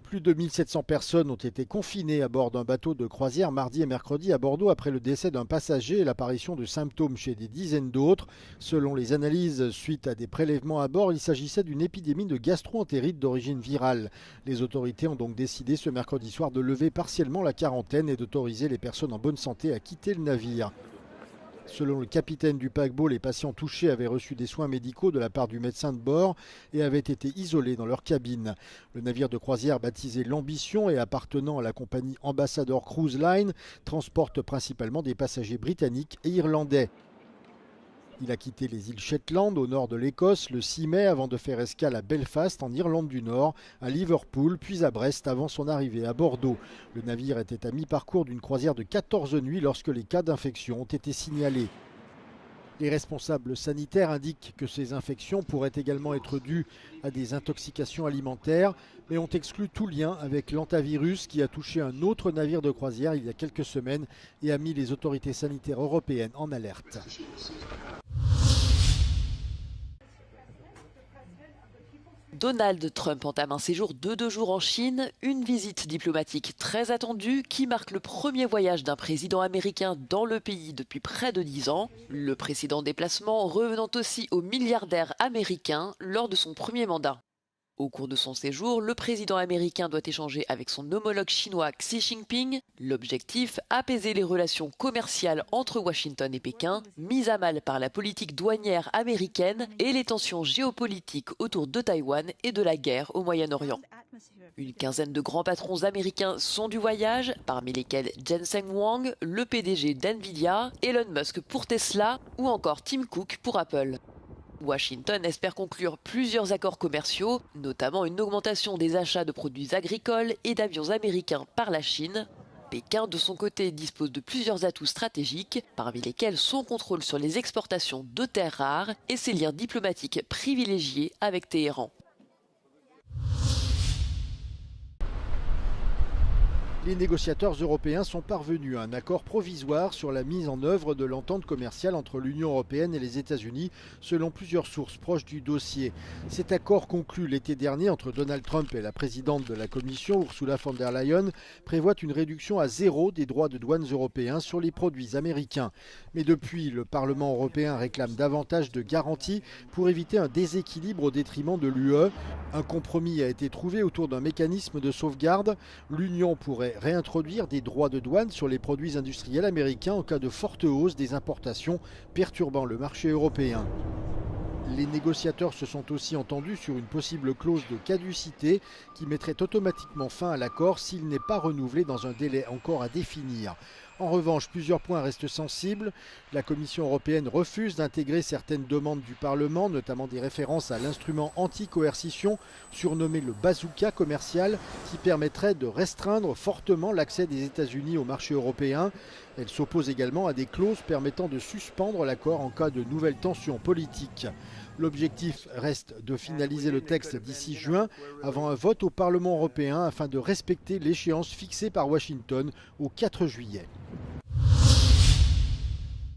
Plus de 1700 personnes ont été confinées à bord d'un bateau de croisière mardi et mercredi à Bordeaux après le décès d'un passager et l'apparition de symptômes chez des dizaines d'autres. Selon les analyses suite à des prélèvements à bord, il s'agissait d'une épidémie de gastro-entérite d'origine virale. Les autorités ont donc décidé ce mercredi soir de lever partiellement la quarantaine et d'autoriser les personnes en bonne santé à quitter le navire. Selon le capitaine du paquebot, les patients touchés avaient reçu des soins médicaux de la part du médecin de bord et avaient été isolés dans leur cabine. Le navire de croisière baptisé l'Ambition et appartenant à la compagnie Ambassador Cruise Line transporte principalement des passagers britanniques et irlandais. Il a quitté les îles Shetland au nord de l'Écosse le 6 mai avant de faire escale à Belfast en Irlande du Nord, à Liverpool puis à Brest avant son arrivée à Bordeaux. Le navire était à mi-parcours d'une croisière de 14 nuits lorsque les cas d'infection ont été signalés. Les responsables sanitaires indiquent que ces infections pourraient également être dues à des intoxications alimentaires, mais ont exclu tout lien avec l'hantavirus qui a touché un autre navire de croisière il y a quelques semaines et a mis les autorités sanitaires européennes en alerte. Donald Trump entame un séjour de 2 jours en Chine, une visite diplomatique très attendue qui marque le premier voyage d'un président américain dans le pays depuis près de 10 ans. Le précédent déplacement revenant aussi au milliardaire américain lors de son premier mandat. Au cours de son séjour, le président américain doit échanger avec son homologue chinois Xi Jinping. L'objectif, apaiser les relations commerciales entre Washington et Pékin, mises à mal par la politique douanière américaine et les tensions géopolitiques autour de Taïwan et de la guerre au Moyen-Orient. Une quinzaine de grands patrons américains sont du voyage, parmi lesquels Jensen Huang, le PDG d'NVIDIA, Elon Musk pour Tesla ou encore Tim Cook pour Apple. Washington espère conclure plusieurs accords commerciaux, notamment une augmentation des achats de produits agricoles et d'avions américains par la Chine. Pékin, de son côté, dispose de plusieurs atouts stratégiques, parmi lesquels son contrôle sur les exportations de terres rares et ses liens diplomatiques privilégiés avec Téhéran. Les négociateurs européens sont parvenus à un accord provisoire sur la mise en œuvre de l'entente commerciale entre l'Union européenne et les États-Unis, selon plusieurs sources proches du dossier. Cet accord conclu l'été dernier entre Donald Trump et la présidente de la Commission, Ursula von der Leyen, prévoit une réduction à zéro des droits de douane européens sur les produits américains. Mais depuis, le Parlement européen réclame davantage de garanties pour éviter un déséquilibre au détriment de l'UE. Un compromis a été trouvé autour d'un mécanisme de sauvegarde. L'Union pourrait réintroduire des droits de douane sur les produits industriels américains en cas de forte hausse des importations perturbant le marché européen. Les négociateurs se sont aussi entendus sur une possible clause de caducité qui mettrait automatiquement fin à l'accord s'il n'est pas renouvelé dans un délai encore à définir. En revanche, plusieurs points restent sensibles. La Commission européenne refuse d'intégrer certaines demandes du Parlement, notamment des références à l'instrument anti-coercition, surnommé le bazooka commercial, qui permettrait de restreindre fortement l'accès des États-Unis au marché européen. Elle s'oppose également à des clauses permettant de suspendre l'accord en cas de nouvelles tensions politiques. L'objectif reste de finaliser le texte d'ici juin, avant un vote au Parlement européen afin de respecter l'échéance fixée par Washington au 4 juillet.